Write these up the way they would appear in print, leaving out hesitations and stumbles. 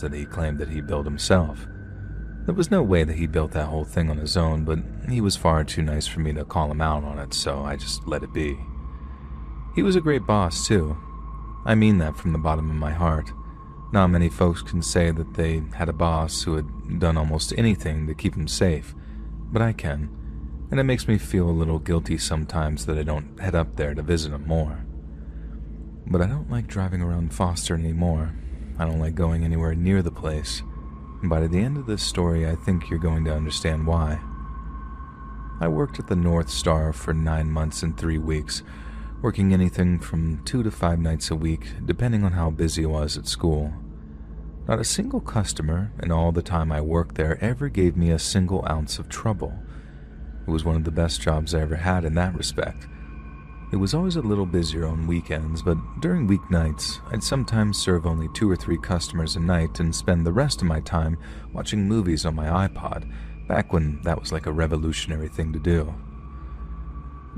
that he claimed that he built himself. There was no way that he built that whole thing on his own, but he was far too nice for me to call him out on it, so I just let it be. He was a great boss, too. I mean that from the bottom of my heart. Not many folks can say that they had a boss who had done almost anything to keep them safe, but I can, and it makes me feel a little guilty sometimes that I don't head up there to visit him more. But I don't like driving around Foster anymore. I don't like going anywhere near the place. And by the end of this story, I think you're going to understand why. I worked at the North Star for 9 months and 3 weeks, working anything from 2 to 5 nights a week, depending on how busy I was at school. Not a single customer in all the time I worked there ever gave me a single ounce of trouble. It was one of the best jobs I ever had in that respect. It was always a little busier on weekends, but during weeknights, I'd sometimes serve only 2 or 3 customers a night and spend the rest of my time watching movies on my iPod, back when that was like a revolutionary thing to do.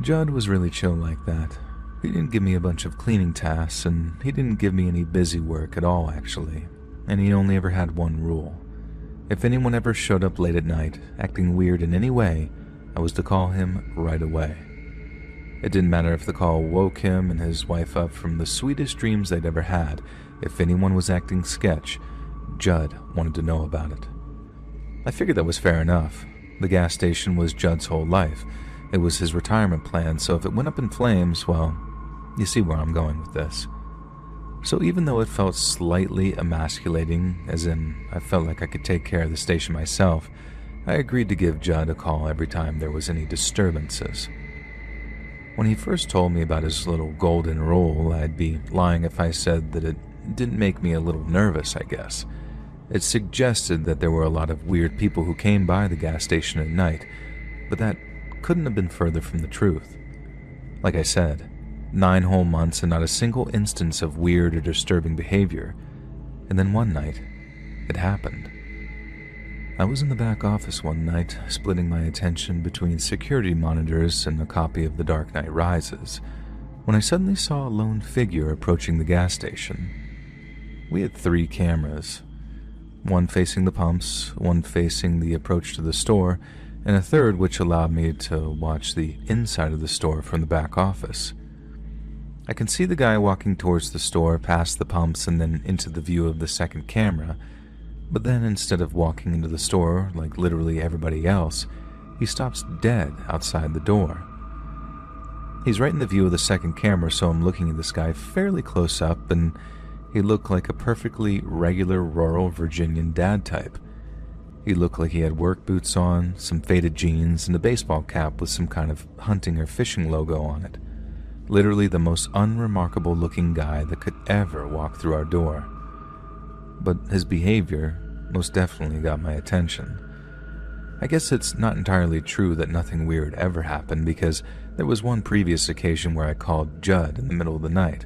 Judd was really chill like that. He didn't give me a bunch of cleaning tasks, and he didn't give me any busy work at all, actually. And he only ever had one rule. If anyone ever showed up late at night, acting weird in any way, I was to call him right away. It didn't matter if the call woke him and his wife up from the sweetest dreams they'd ever had. If anyone was acting sketch, Judd wanted to know about it. I figured that was fair enough. The gas station was Judd's whole life. It was his retirement plan, so if it went up in flames, well, you see where I'm going with this. So even though it felt slightly emasculating, as in I felt like I could take care of the station myself, I agreed to give Judd a call every time there was any disturbances. When he first told me about his little golden rule, I'd be lying if I said that it didn't make me a little nervous, I guess. It suggested that there were a lot of weird people who came by the gas station at night, but that couldn't have been further from the truth. Like I said, 9 whole months and not a single instance of weird or disturbing behavior. And then one night, it happened. I was in the back office one night, splitting my attention between security monitors and a copy of The Dark Knight Rises, when I suddenly saw a lone figure approaching the gas station. We had 3 cameras, one facing the pumps, one facing the approach to the store, and a third which allowed me to watch the inside of the store from the back office. I can see the guy walking towards the store, past the pumps, and then into the view of the second camera. But then instead of walking into the store like literally everybody else, he stops dead outside the door. He's right in the view of the second camera, so I'm looking at this guy fairly close up, and he looked like a perfectly regular rural Virginian dad type. He looked like he had work boots on, some faded jeans, and a baseball cap with some kind of hunting or fishing logo on it. Literally the most unremarkable looking guy that could ever walk through our door. But his behavior most definitely got my attention. I guess it's not entirely true that nothing weird ever happened, because there was one previous occasion where I called Judd in the middle of the night.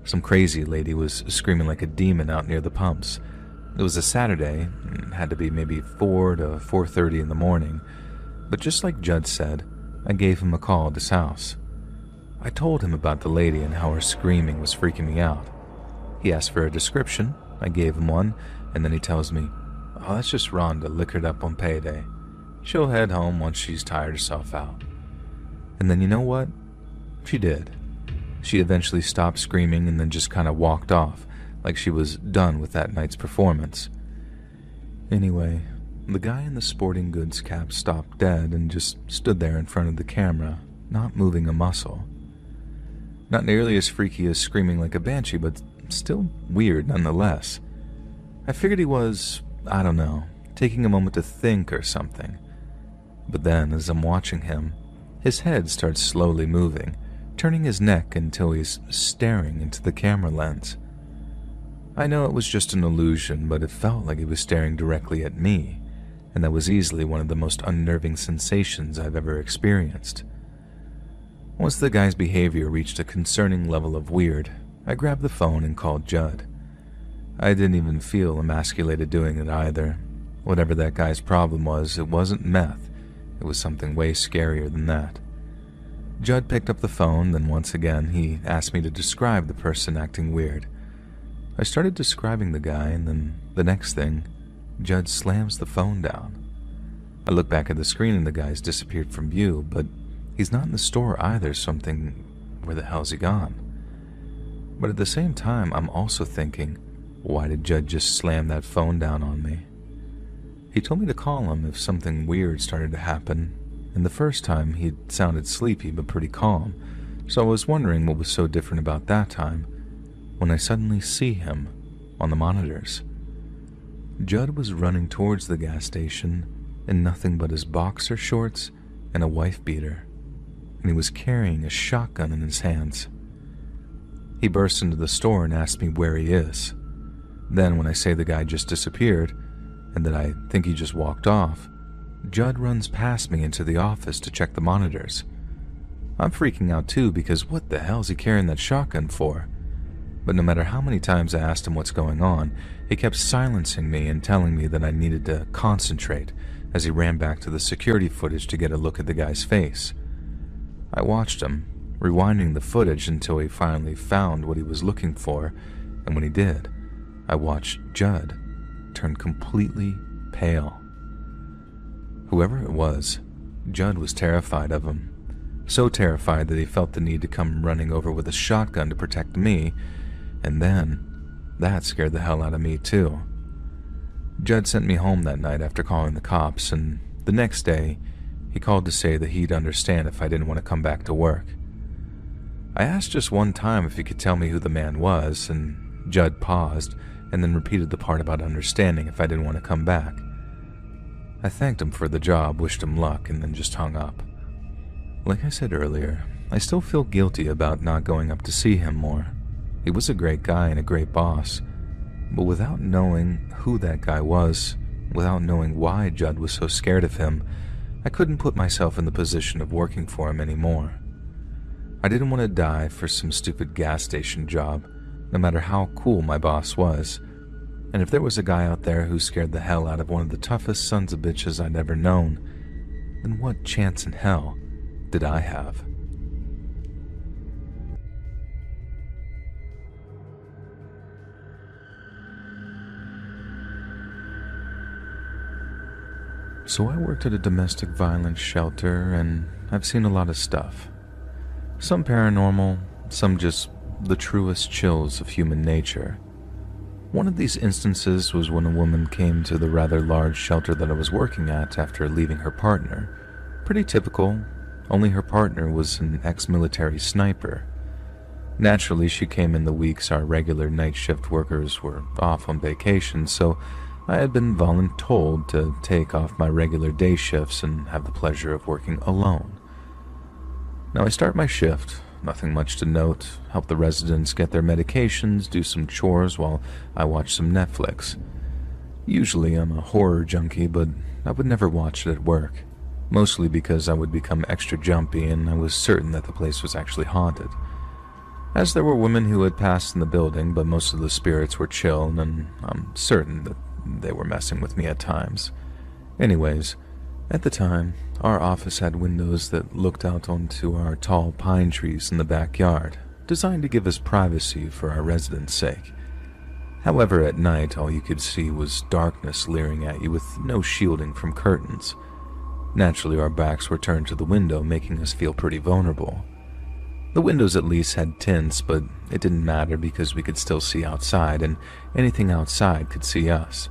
Some crazy lady was screaming like a demon out near the pumps. It was a Saturday, and it had to be maybe 4 to 4:30 in the morning, but just like Judd said, I gave him a call at his house. I told him about the lady and how her screaming was freaking me out. He asked for a description. I gave him one, and then he tells me, "Oh, that's just Rhonda liquored up on payday. She'll head home once she's tired herself out." And then you know what? She did. She eventually stopped screaming and then just kind of walked off, like she was done with that night's performance. Anyway, the guy in the sporting goods cap stopped dead and just stood there in front of the camera, not moving a muscle. Not nearly as freaky as screaming like a banshee, but still weird nonetheless. I figured he was, I don't know, taking a moment to think or something. But then, as I'm watching him, his head starts slowly moving, turning his neck until he's staring into the camera lens. I know it was just an illusion, but it felt like he was staring directly at me, and that was easily one of the most unnerving sensations I've ever experienced. Once the guy's behavior reached a concerning level of weird, I grabbed the phone and called Judd. I didn't even feel emasculated doing it either. Whatever that guy's problem was, it wasn't meth. It was something way scarier than that. Judd picked up the phone, then once again he asked me to describe the person acting weird. I started describing the guy, and then The next thing, Judd slams the phone down. I look back at the screen and the guy's disappeared from view, but he's not in the store either, so I'm thinking, where the hell's he gone? But at the same time, I'm also thinking, why did Judd just slam that phone down on me? He told me to call him if something weird started to happen, and the first time he sounded sleepy but pretty calm, so I was wondering what was so different about that time, when I suddenly see him on the monitors. Judd was running towards the gas station in nothing but his boxer shorts and a wife beater, and he was carrying a shotgun in his hands. He burst into the store and asked me where he is. Then when I say the guy just disappeared, and that I think he just walked off, Judd runs past me into the office to check the monitors. I'm freaking out too, because what the hell is he carrying that shotgun for? But no matter how many times I asked him what's going on, he kept silencing me and telling me that I needed to concentrate as he ran back to the security footage to get a look at the guy's face. I watched him, rewinding the footage until he finally found what he was looking for, and when he did, I watched Judd turn completely pale. Whoever it was, Judd was terrified of him. So terrified that he felt the need to come running over with a shotgun to protect me, and then that scared the hell out of me too. Judd sent me home that night after calling the cops, and the next day he called to say that he'd understand if I didn't want to come back to work. I asked just one time if he could tell me who the man was, and Judd paused and then repeated the part about understanding if I didn't want to come back. I thanked him for the job, wished him luck, and then just hung up. Like I said earlier, I still feel guilty about not going up to see him more. He was a great guy and a great boss, but without knowing who that guy was, without knowing why Judd was so scared of him, I couldn't put myself in the position of working for him anymore. I didn't want to die for some stupid gas station job, no matter how cool my boss was. And if there was a guy out there who scared the hell out of one of the toughest sons of bitches I'd ever known, then what chance in hell did I have? So I worked at a domestic violence shelter, and I've seen a lot of stuff. Some paranormal, some just the truest chills of human nature. One of these instances was when a woman came to the rather large shelter that I was working at after leaving her partner. Pretty typical, only her partner was an ex-military sniper. Naturally, she came in the weeks our regular night shift workers were off on vacation, so I had been voluntold to take off my regular day shifts and have the pleasure of working alone. Now I start my shift, nothing much to note, help the residents get their medications, do some chores while I watch some Netflix. Usually I'm a horror junkie, but I would never watch it at work, mostly because I would become extra jumpy and I was certain that the place was actually haunted. As there were women who had passed in the building, but most of the spirits were chill, and I'm certain that they were messing with me at times. Anyways, at the time, our office had windows that looked out onto our tall pine trees in the backyard, designed to give us privacy for our residents' sake. However, at night, all you could see was darkness leering at you with no shielding from curtains. Naturally, our backs were turned to the window, making us feel pretty vulnerable. The windows at least had tints, but it didn't matter because we could still see outside, and anything outside could see us.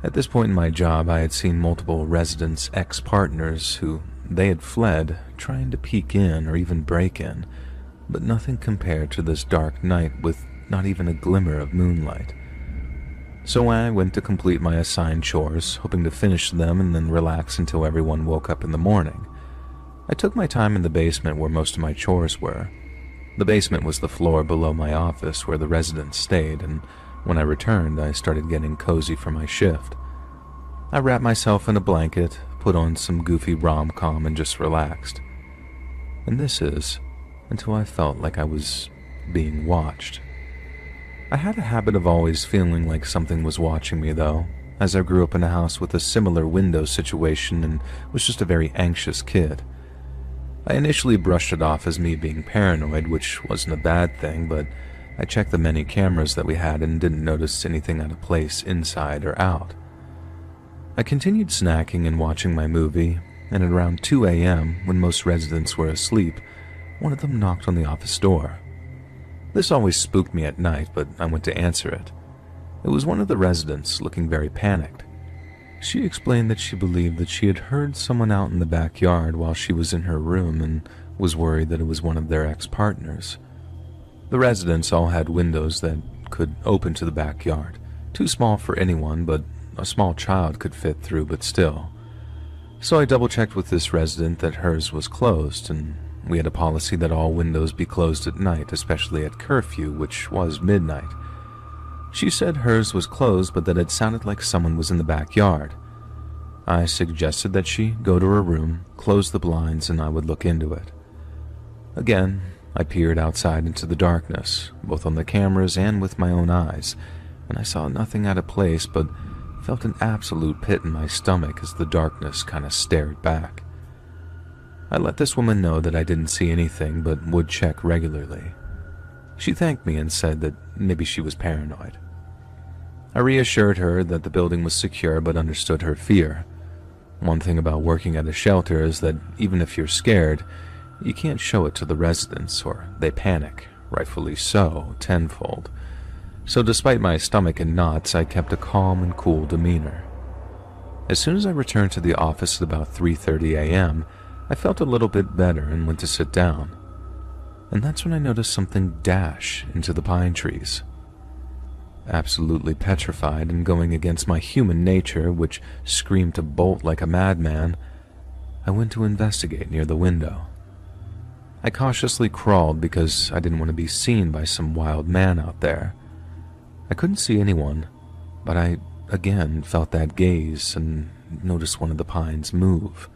At this point in my job, I had seen multiple residents' ex-partners who they had fled, trying to peek in or even break in, but nothing compared to this dark night with not even a glimmer of moonlight. So I went to complete my assigned chores, hoping to finish them and then relax until everyone woke up in the morning. I took my time in the basement where most of my chores were. The basement was the floor below my office where the residents stayed, and when I returned, I started getting cozy for my shift. I wrapped myself in a blanket, put on some goofy rom-com, and just relaxed. And this is until I felt like I was being watched. I had a habit of always feeling like something was watching me, though, as I grew up in a house with a similar window situation and was just a very anxious kid. I initially brushed it off as me being paranoid, which wasn't a bad thing, but I checked the many cameras that we had and didn't notice anything out of place inside or out. I continued snacking and watching my movie, and at around 2 a.m., when most residents were asleep, one of them knocked on the office door. This always spooked me at night, but I went to answer it. It was one of the residents, looking very panicked. She explained that she believed that she had heard someone out in the backyard while she was in her room and was worried that it was one of their ex-partners. The residents all had windows that could open to the backyard, too small for anyone, but a small child could fit through, but still. So I double-checked with this resident that hers was closed, and we had a policy that all windows be closed at night, especially at curfew, which was midnight. She said hers was closed, but that it sounded like someone was in the backyard. I suggested that she go to her room, close the blinds, and I would look into it. Again, I peered outside into the darkness, both on the cameras and with my own eyes, and I saw nothing out of place, but felt an absolute pit in my stomach as the darkness kind of stared back. I let this woman know that I didn't see anything but would check regularly. She thanked me and said that maybe she was paranoid. I reassured her that the building was secure but understood her fear. One thing about working at a shelter is that even if you're scared, you can't show it to the residents or they panic, rightfully so, tenfold. So despite my stomach in knots, I kept a calm and cool demeanor. As soon as I returned to the office at about 3:30 a.m., I felt a little bit better and went to sit down. And that's when I noticed something dash into the pine trees. Absolutely petrified and going against my human nature, which screamed to bolt like a madman, I went to investigate near the window. I cautiously crawled because I didn't want to be seen by some wild man out there. I couldn't see anyone, but I again felt that gaze and noticed one of the pines move.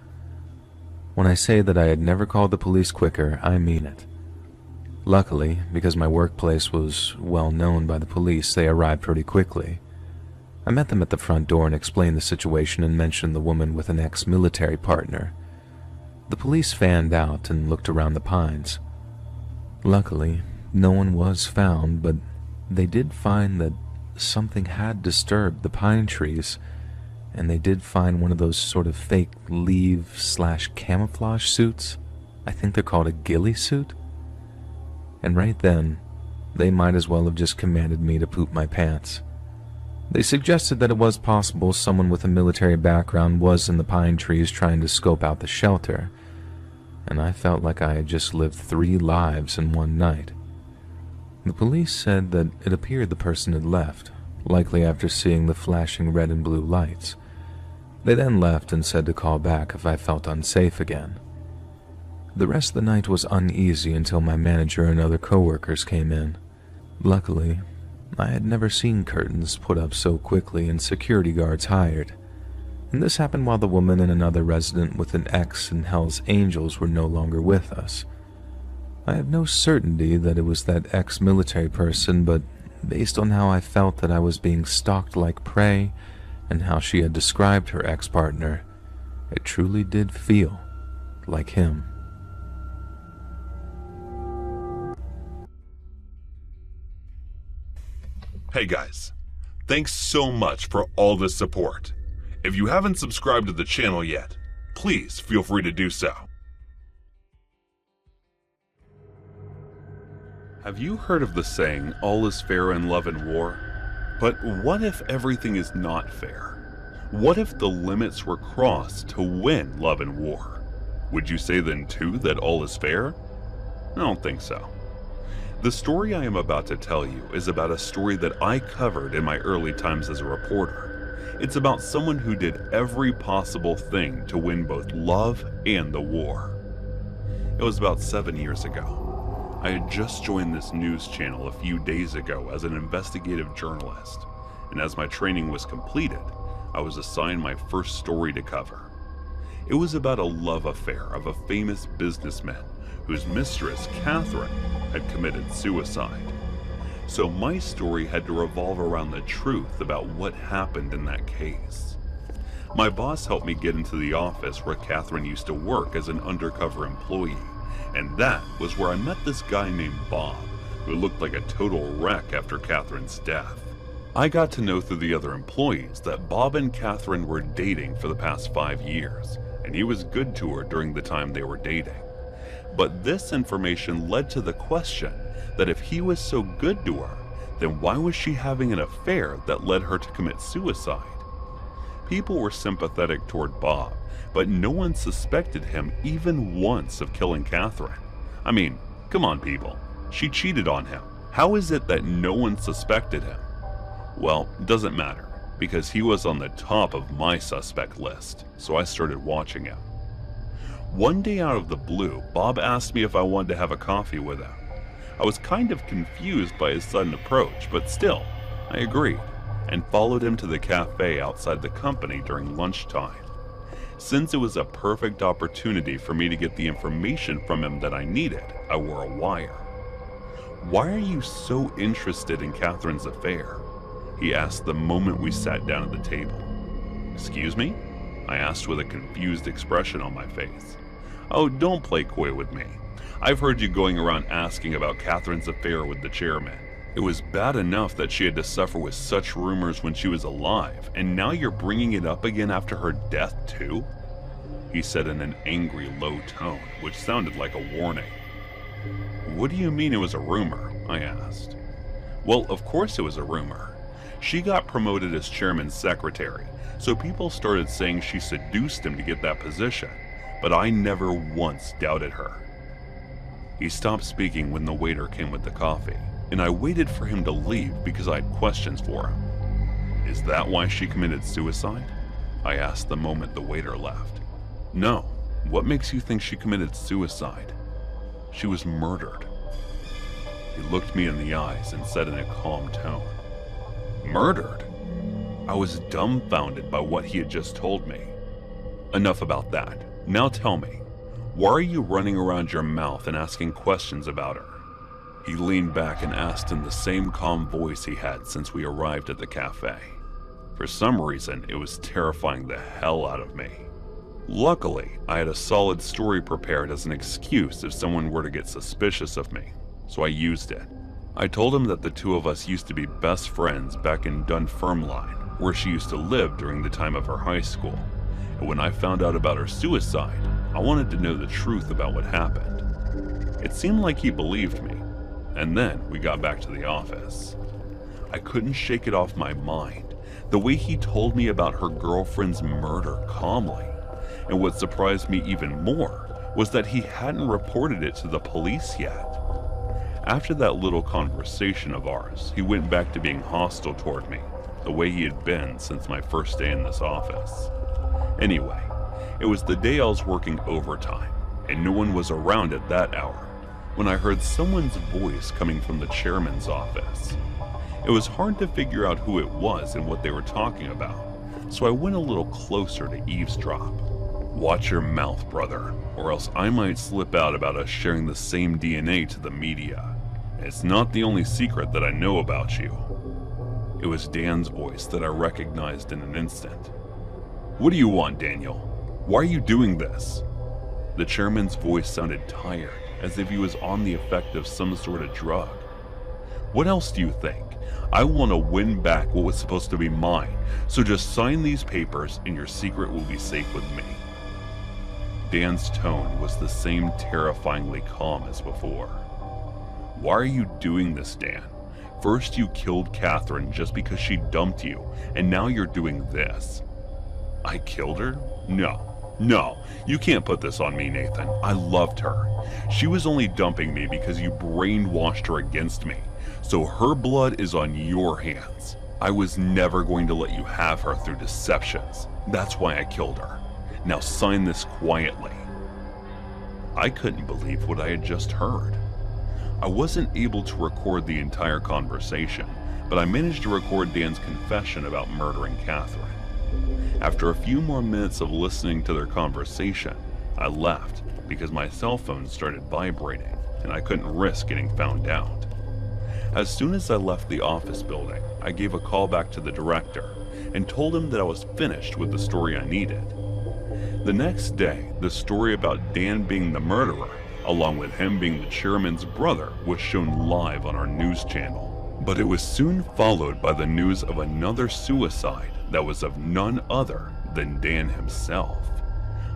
When I say that I had never called the police quicker, I mean it. Luckily, because my workplace was well known by the police, they arrived pretty quickly. I met them at the front door and explained the situation and mentioned the woman with an ex-military partner. The police fanned out and looked around the pines. Luckily, no one was found, but they did find that something had disturbed the pine trees, and they did find one of those sort of fake leave/camouflage suits. I think they're called a ghillie suit. And right then, they might as well have just commanded me to poop my pants. They suggested that it was possible someone with a military background was in the pine trees trying to scope out the shelter, and I felt like I had just lived 3 lives in one night. The police said that it appeared the person had left, likely after seeing the flashing red and blue lights. They then left and said to call back if I felt unsafe again. The rest of the night was uneasy until my manager and other coworkers came in. Luckily, I had never seen curtains put up so quickly and security guards hired. And this happened while the woman and another resident with an ex in Hell's Angels were no longer with us. I have no certainty that it was that ex-military person, but based on how I felt that I was being stalked like prey and how she had described her ex-partner, it truly did feel like him. Hey guys, thanks so much for all the support. If you haven't subscribed to the channel yet, please feel free to do so. Have you heard of the saying, all is fair in love and war? But what if everything is not fair? What if the limits were crossed to win love and war? Would you say then too that all is fair? I don't think so. The story I am about to tell you is about a story that I covered in my early times as a reporter. It's about someone who did every possible thing to win both love and the war. It was about 7 years ago. I had just joined this news channel a few days ago as an investigative journalist, and as my training was completed, I was assigned my first story to cover. It was about a love affair of a famous businessman whose mistress, Catherine, had committed suicide. So my story had to revolve around the truth about what happened in that case. My boss helped me get into the office where Catherine used to work as an undercover employee, and that was where I met this guy named Bob, who looked like a total wreck after Catherine's death. I got to know through the other employees that Bob and Catherine were dating for the past 5 years, and he was good to her during the time they were dating. But this information led to the question that if he was so good to her, then why was she having an affair that led her to commit suicide? People were sympathetic toward Bob, but no one suspected him even once of killing Catherine. I mean, come on people, she cheated on him. How is it that no one suspected him? Well, doesn't matter, because he was on the top of my suspect list, so I started watching him. One day out of the blue, Bob asked me if I wanted to have a coffee with him. I was kind of confused by his sudden approach, but still, I agreed, and followed him to the cafe outside the company during lunchtime. Since it was a perfect opportunity for me to get the information from him that I needed, I wore a wire. "Why are you so interested in Catherine's affair?" he asked the moment we sat down at the table. "Excuse me?" I asked with a confused expression on my face. "Oh, don't play coy with me. I've heard you going around asking about Catherine's affair with the chairman. It was bad enough that she had to suffer with such rumors when she was alive, and now you're bringing it up again after her death too?" He said in an angry, low tone, which sounded like a warning. "What do you mean it was a rumor?" I asked. "Well, of course it was a rumor. She got promoted as chairman's secretary, so people started saying she seduced him to get that position, but I never once doubted her." He stopped speaking when the waiter came with the coffee, and I waited for him to leave because I had questions for him. "Is that why she committed suicide?" I asked the moment the waiter left. "No. What makes you think she committed suicide?" "She was murdered." He looked me in the eyes and said in a calm tone, "Murdered?" I was dumbfounded by what he had just told me. "Enough about that. Now tell me, why are you running around your mouth and asking questions about her?" He leaned back and asked in the same calm voice he had since we arrived at the cafe. For some reason, it was terrifying the hell out of me. Luckily, I had a solid story prepared as an excuse if someone were to get suspicious of me, so I used it. I told him that the two of us used to be best friends back in Dunfermline, where she used to live during the time of her high school, and when I found out about her suicide, I wanted to know the truth about what happened. It seemed like he believed me, and then we got back to the office. I couldn't shake it off my mind, the way he told me about her girlfriend's murder calmly, and what surprised me even more was that he hadn't reported it to the police yet. After that little conversation of ours, he went back to being hostile toward me, the way he had been since my first day in this office. Anyway, it was the day I was working overtime, and no one was around at that hour, when I heard someone's voice coming from the chairman's office. It was hard to figure out who it was and what they were talking about, so I went a little closer to eavesdrop. "Watch your mouth, brother, or else I might slip out about us sharing the same DNA to the media. It's not the only secret that I know about you." It was Dan's voice that I recognized in an instant. "What do you want, Daniel? Why are you doing this?" The chairman's voice sounded tired, as if he was on the effect of some sort of drug. "What else do you think? I want to win back what was supposed to be mine, so just sign these papers and your secret will be safe with me." Dan's tone was the same terrifyingly calm as before. "Why are you doing this, Dan? First you killed Catherine just because she dumped you, and now you're doing this." "I killed her? No, you can't put this on me, Nathan. I loved her. She was only dumping me because you brainwashed her against me, so her blood is on your hands. I was never going to let you have her through deceptions. That's why I killed her. Now sign this quietly." I couldn't believe what I had just heard. I wasn't able to record the entire conversation, but I managed to record Dan's confession about murdering Catherine. After a few more minutes of listening to their conversation, I left because my cell phone started vibrating and I couldn't risk getting found out. As soon as I left the office building, I gave a call back to the director and told him that I was finished with the story I needed. The next day, the story about Dan being the murderer along with him being the chairman's brother, was shown live on our news channel. But it was soon followed by the news of another suicide that was of none other than Dan himself.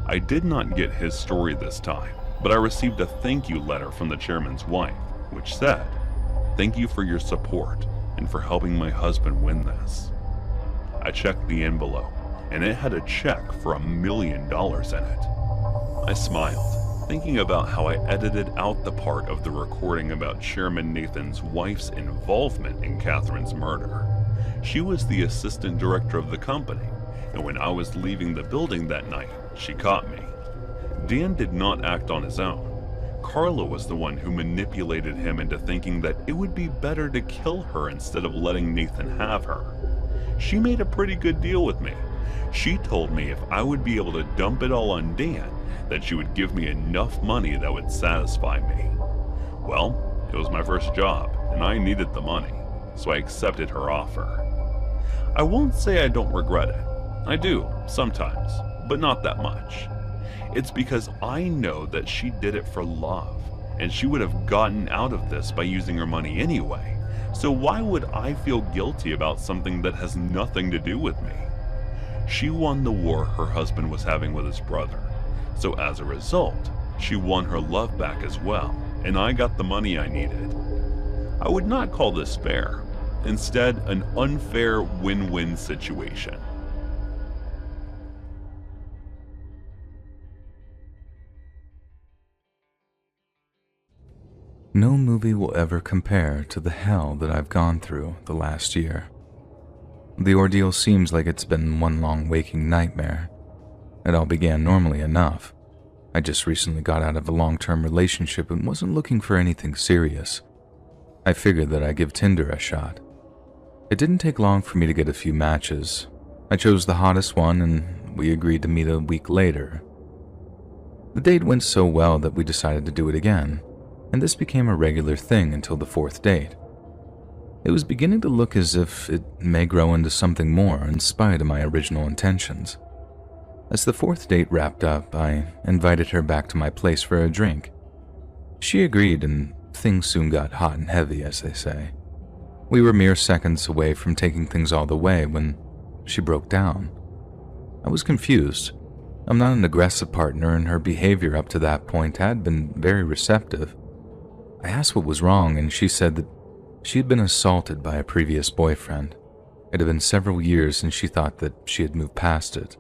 I did not get his story this time, but I received a thank you letter from the chairman's wife, which said, "Thank you for your support and for helping my husband win this." I checked the envelope, and it had a check for $1 million in it. I smiled, thinking about how I edited out the part of the recording about Chairman Nathan's wife's involvement in Catherine's murder. She was the assistant director of the company, and when I was leaving the building that night, she caught me. Dan did not act on his own. Carla was the one who manipulated him into thinking that it would be better to kill her instead of letting Nathan have her. She made a pretty good deal with me. She told me if I would be able to dump it all on Dan, that she would give me enough money that would satisfy me. Well, it was my first job, and I needed the money, so I accepted her offer. I won't say I don't regret it. I do, sometimes, but not that much. It's because I know that she did it for love, and she would have gotten out of this by using her money anyway. So why would I feel guilty about something that has nothing to do with me? She won the war her husband was having with his brother. So as a result, she won her love back as well, and I got the money I needed. I would not call this fair. Instead, an unfair win-win situation. No movie will ever compare to the hell that I've gone through the last year. The ordeal seems like it's been one long waking nightmare. It all began normally enough. I just recently got out of a long-term relationship and wasn't looking for anything serious. I figured that I'd give Tinder a shot. It didn't take long for me to get a few matches. I chose the hottest one and we agreed to meet a week later. The date went so well that we decided to do it again, and this became a regular thing until the fourth date. It was beginning to look as if it may grow into something more in spite of my original intentions. As the fourth date wrapped up, I invited her back to my place for a drink. She agreed, and things soon got hot and heavy, as they say. We were mere seconds away from taking things all the way when she broke down. I was confused. I'm not an aggressive partner, and her behavior up to that point had been very receptive. I asked what was wrong, and she said that she had been assaulted by a previous boyfriend. It had been several years since she thought that she had moved past it.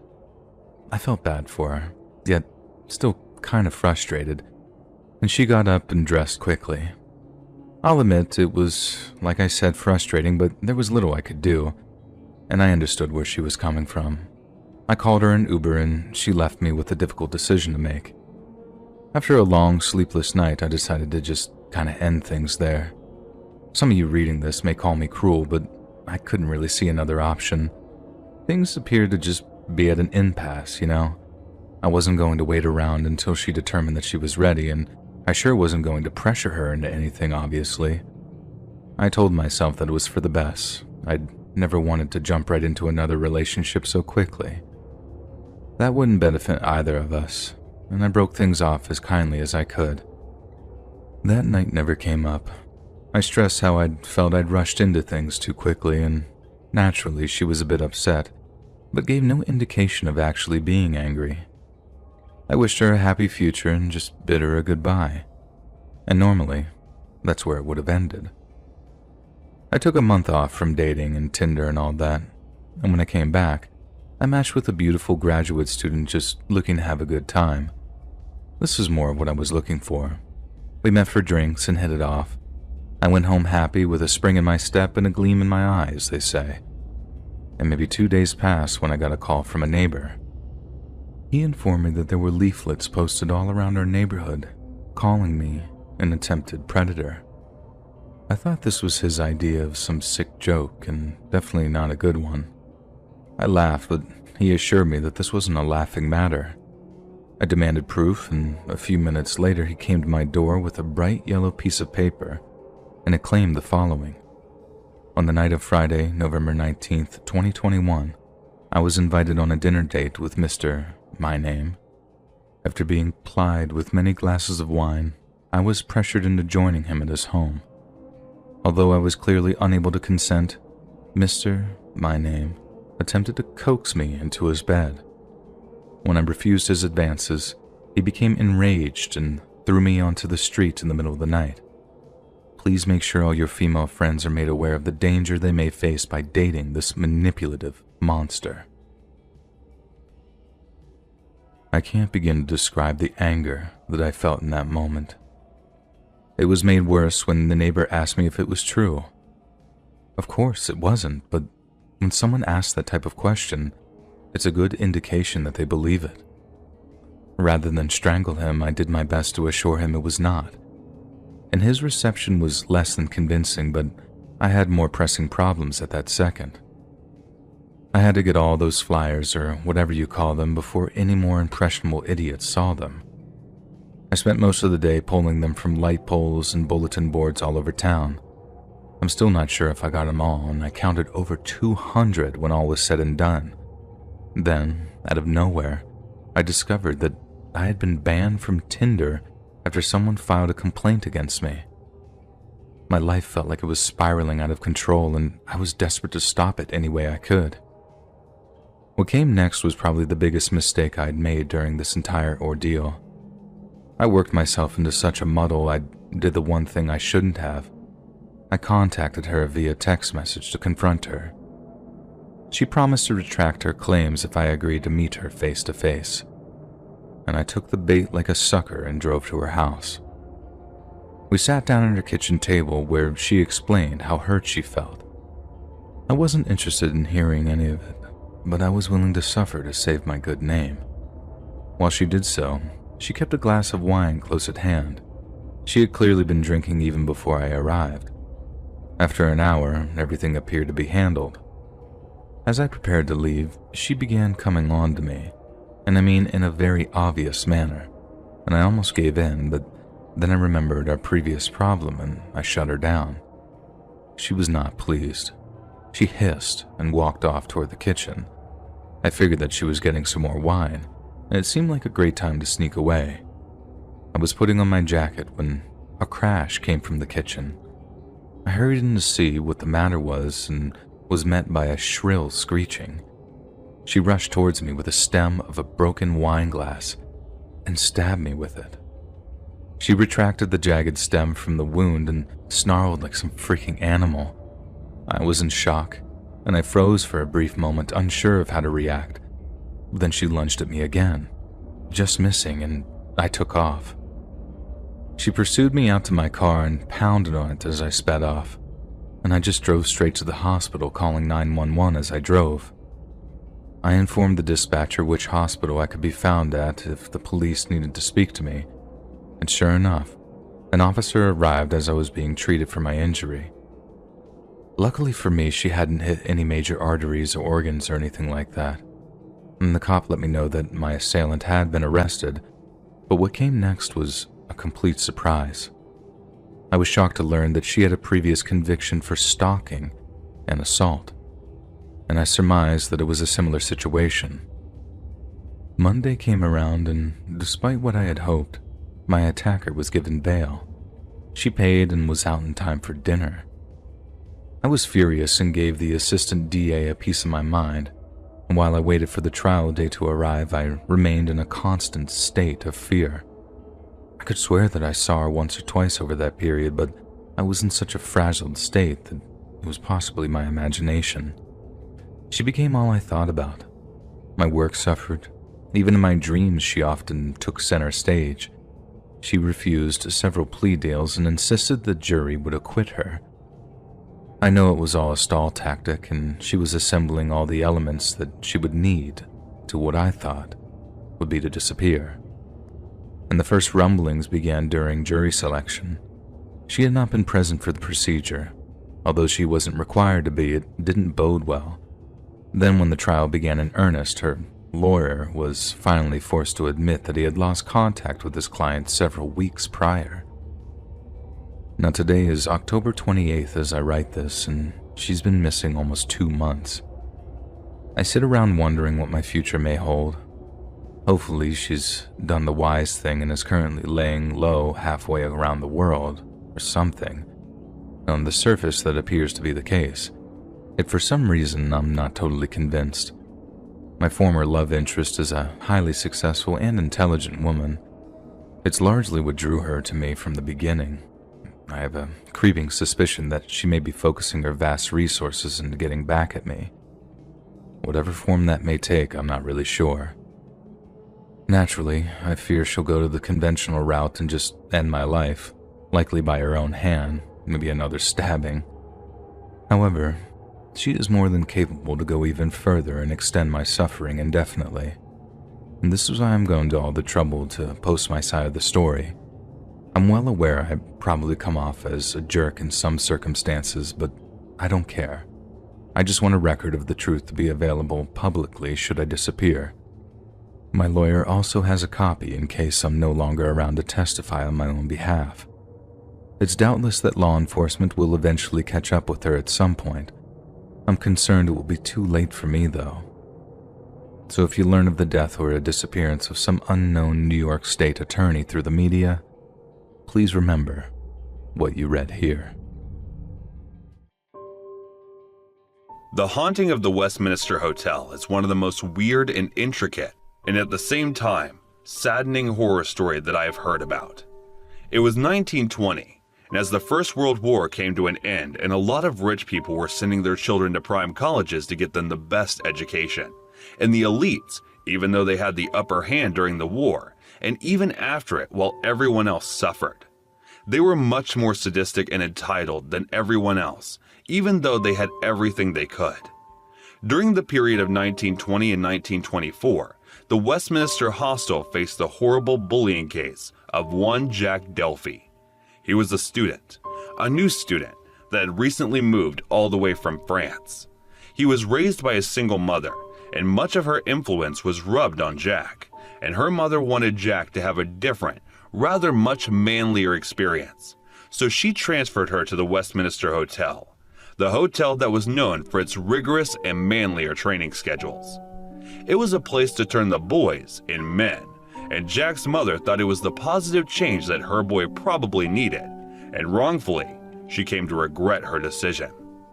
I felt bad for her, yet still kind of frustrated, and she got up and dressed quickly. I'll admit it was, like I said, frustrating, but there was little I could do, and I understood where she was coming from. I called her an Uber, and she left me with a difficult decision to make. After a long, sleepless night, I decided to just kind of end things there. Some of you reading this may call me cruel, but I couldn't really see another option. Things appeared to just be at an impasse, you know? I wasn't going to wait around until she determined that she was ready, and I sure wasn't going to pressure her into anything, obviously. I told myself that it was for the best. I'd never wanted to jump right into another relationship so quickly. That wouldn't benefit either of us, and I broke things off as kindly as I could. That night never came up. I stressed how I'd felt I'd rushed into things too quickly, and naturally she was a bit upset, but gave no indication of actually being angry. I wished her a happy future and just bid her a goodbye. And normally, that's where it would have ended. I took a month off from dating and Tinder and all that, and when I came back, I matched with a beautiful graduate student just looking to have a good time. This was more of what I was looking for. We met for drinks and hit it off. I went home happy with a spring in my step and a gleam in my eye, as they say. And maybe 2 days passed when I got a call from a neighbor. He informed me that there were leaflets posted all around our neighborhood, calling me an attempted predator. I thought this was his idea of some sick joke, and definitely not a good one. I laughed, but he assured me that this wasn't a laughing matter. I demanded proof, and a few minutes later he came to my door with a bright yellow piece of paper, and it claimed the following. On the night of Friday, November 19th, 2021, I was invited on a dinner date with Mr. My Name. After being plied with many glasses of wine, I was pressured into joining him at his home. Although I was clearly unable to consent, Mr. My Name attempted to coax me into his bed. When I refused his advances, he became enraged and threw me onto the street in the middle of the night. Please make sure all your female friends are made aware of the danger they may face by dating this manipulative monster. I can't begin to describe the anger that I felt in that moment. It was made worse when the neighbor asked me if it was true. Of course it wasn't, but when someone asks that type of question, it's a good indication that they believe it. Rather than strangle him, I did my best to assure him it was not. And his reception was less than convincing, but I had more pressing problems at that second. I had to get all those flyers, or whatever you call them, before any more impressionable idiots saw them. I spent most of the day pulling them from light poles and bulletin boards all over town. I'm still not sure if I got them all, and I counted over 200 when all was said and done. Then, out of nowhere, I discovered that I had been banned from Tinder after someone filed a complaint against me. My life felt like it was spiraling out of control, and I was desperate to stop it any way I could. What came next was probably the biggest mistake I'd made during this entire ordeal. I worked myself into such a muddle I did the one thing I shouldn't have. I contacted her via text message to confront her. She promised to retract her claims if I agreed to meet her face to face, and I took the bait like a sucker and drove to her house. We sat down at her kitchen table where she explained how hurt she felt. I wasn't interested in hearing any of it, but I was willing to suffer to save my good name. While she did so, she kept a glass of wine close at hand. She had clearly been drinking even before I arrived. After an hour, everything appeared to be handled. As I prepared to leave, she began coming on to me, and I mean in a very obvious manner, and I almost gave in, but then I remembered our previous problem and I shut her down. She was not pleased. She hissed and walked off toward the kitchen. I figured that she was getting some more wine, and it seemed like a great time to sneak away. I was putting on my jacket when a crash came from the kitchen. I hurried in to see what the matter was and was met by a shrill screeching. She rushed towards me with the stem of a broken wine glass and stabbed me with it. She retracted the jagged stem from the wound and snarled like some freaking animal. I was in shock, and I froze for a brief moment, unsure of how to react. Then she lunged at me again, just missing, and I took off. She pursued me out to my car and pounded on it as I sped off, and I just drove straight to the hospital, calling 911 as I drove. I informed the dispatcher which hospital I could be found at if the police needed to speak to me, and sure enough, an officer arrived as I was being treated for my injury. Luckily for me, she hadn't hit any major arteries or organs or anything like that, and the cop let me know that my assailant had been arrested, but what came next was a complete surprise. I was shocked to learn that she had a previous conviction for stalking and assault, and I surmised that it was a similar situation. Monday came around, and despite what I had hoped, my attacker was given bail. She paid and was out in time for dinner. I was furious and gave the assistant DA a piece of my mind, and while I waited for the trial day to arrive, I remained in a constant state of fear. I could swear that I saw her once or twice over that period, but I was in such a frazzled state that it was possibly my imagination. She became all I thought about. My work suffered. Even in my dreams, she often took center stage. She refused several plea deals and insisted the jury would acquit her. I know it was all a stall tactic, and she was assembling all the elements that she would need to what I thought would be to disappear. And the first rumblings began during jury selection. She had not been present for the procedure. Although she wasn't required to be, it didn't bode well. Then when the trial began in earnest, her lawyer was finally forced to admit that he had lost contact with his client several weeks prior. Now today is October 28th as I write this, and she's been missing almost 2 months. I sit around wondering what my future may hold. Hopefully she's done the wise thing and is currently laying low halfway around the world, or something. On the surface, that appears to be the case. Yet for some reason, I'm not totally convinced. My former love interest is a highly successful and intelligent woman. It's largely what drew her to me from the beginning. I have a creeping suspicion that she may be focusing her vast resources into getting back at me. Whatever form that may take, I'm not really sure. Naturally, I fear she'll go to the conventional route and just end my life, likely by her own hand, maybe another stabbing. However, she is more than capable to go even further and extend my suffering indefinitely. And this is why I'm going to all the trouble to post my side of the story. I'm well aware I probably come off as a jerk in some circumstances, but I don't care. I just want a record of the truth to be available publicly should I disappear. My lawyer also has a copy in case I'm no longer around to testify on my own behalf. It's doubtless that law enforcement will eventually catch up with her at some point. I'm concerned it will be too late for me, though. So if you learn of the death or a disappearance of some unknown New York State attorney through the media, please remember what you read here. The haunting of the Westminster Hotel is one of the most weird and intricate, and at the same time, saddening horror story that I have heard about. It was 1920, and as the First World War came to an end and a lot of rich people were sending their children to prime colleges to get them the best education, and the elites, even though they had the upper hand during the war, and even after it while everyone else suffered. They were much more sadistic and entitled than everyone else, even though they had everything they could. During the period of 1920 and 1924, the Westminster Hostel faced the horrible bullying case of one Jack Delphi. He was a student, a new student that had recently moved all the way from France. He was raised by a single mother, and much of her influence was rubbed on Jack, and her mother wanted Jack to have a different, rather much manlier experience. So she transferred her to the Westminster Hotel, the hotel that was known for its rigorous and manlier training schedules. It was a place to turn the boys into men, and Jack's mother thought it was the positive change that her boy probably needed, and wrongfully, she came to regret her decision.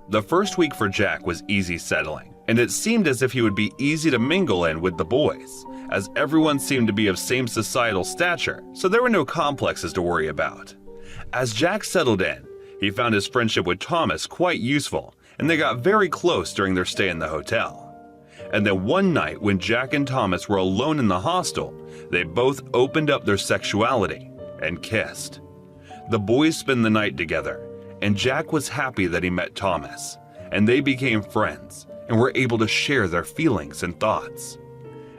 The first week for Jack was easy settling, and it seemed as if he would be easy to mingle in with the boys, as everyone seemed to be of same societal stature, so there were no complexes to worry about. As Jack settled in, he found his friendship with Thomas quite useful, and they got very close during their stay in the hotel. And then one night when Jack and Thomas were alone in the hostel, they both opened up their sexuality and kissed. The boys spent the night together, and Jack was happy that he met Thomas, and they became friends and were able to share their feelings and thoughts.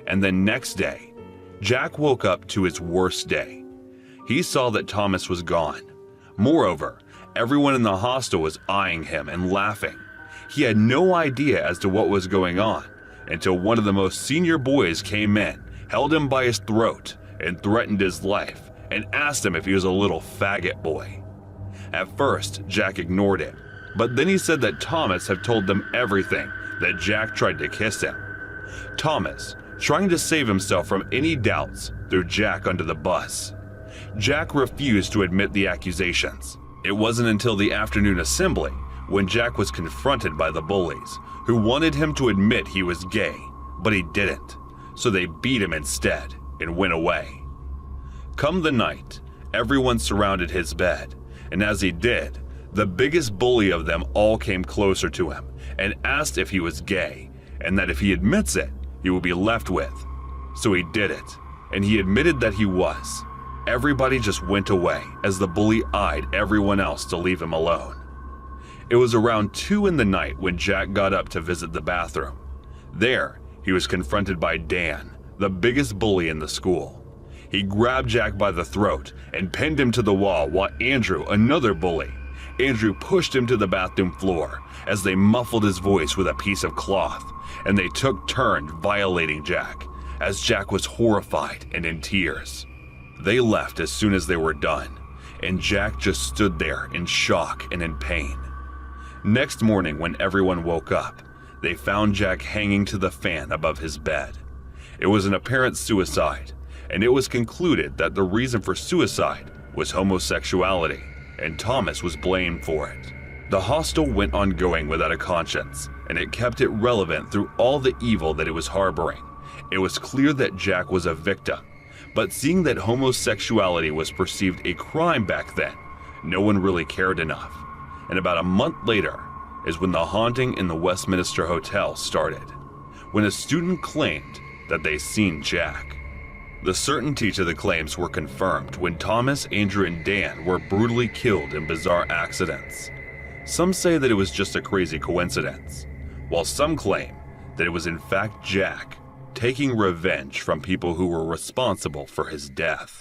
And then next day, Jack woke up to his worst day. He saw that Thomas was gone. Moreover, everyone in the hostel was eyeing him and laughing. He had no idea as to what was going on until one of the most senior boys came in, held him by his throat, and threatened his life, and asked him if he was a little faggot boy. At first, Jack ignored him, but then he said that Thomas had told them everything, that Jack tried to kiss him. Thomas, trying to save himself from any doubts, threw Jack under the bus. Jack refused to admit the accusations. It wasn't until the afternoon assembly when Jack was confronted by the bullies, who wanted him to admit he was gay, but he didn't, so they beat him instead and went away. Come the night, everyone surrounded his bed, and as he did, the biggest bully of them all came closer to him and asked if he was gay, and that if he admits it, he will be left with. So he did it, and he admitted that he was. Everybody just went away as the bully eyed everyone else to leave him alone. It was around 2 in the night when Jack got up to visit the bathroom. There, he was confronted by Dan, the biggest bully in the school. He grabbed Jack by the throat and pinned him to the wall while Andrew, another bully, pushed him to the bathroom floor as they muffled his voice with a piece of cloth, and they took turns violating Jack, as Jack was horrified and in tears. They left as soon as they were done, and Jack just stood there in shock and in pain. Next morning when everyone woke up, they found Jack hanging to the fan above his bed. It was an apparent suicide, and it was concluded that the reason for suicide was homosexuality, and Thomas was blamed for it. The hostel went on going without a conscience, and it kept it relevant through all the evil that it was harboring. It was clear that Jack was a victim, but seeing that homosexuality was perceived a crime back then, no one really cared enough. And about a month later is when the haunting in the Westminster Hotel started, when a student claimed that they seen Jack. The certainty to the claims were confirmed when Thomas, Andrew, and Dan were brutally killed in bizarre accidents. Some say that it was just a crazy coincidence, while some claim that it was in fact Jack taking revenge from people who were responsible for his death.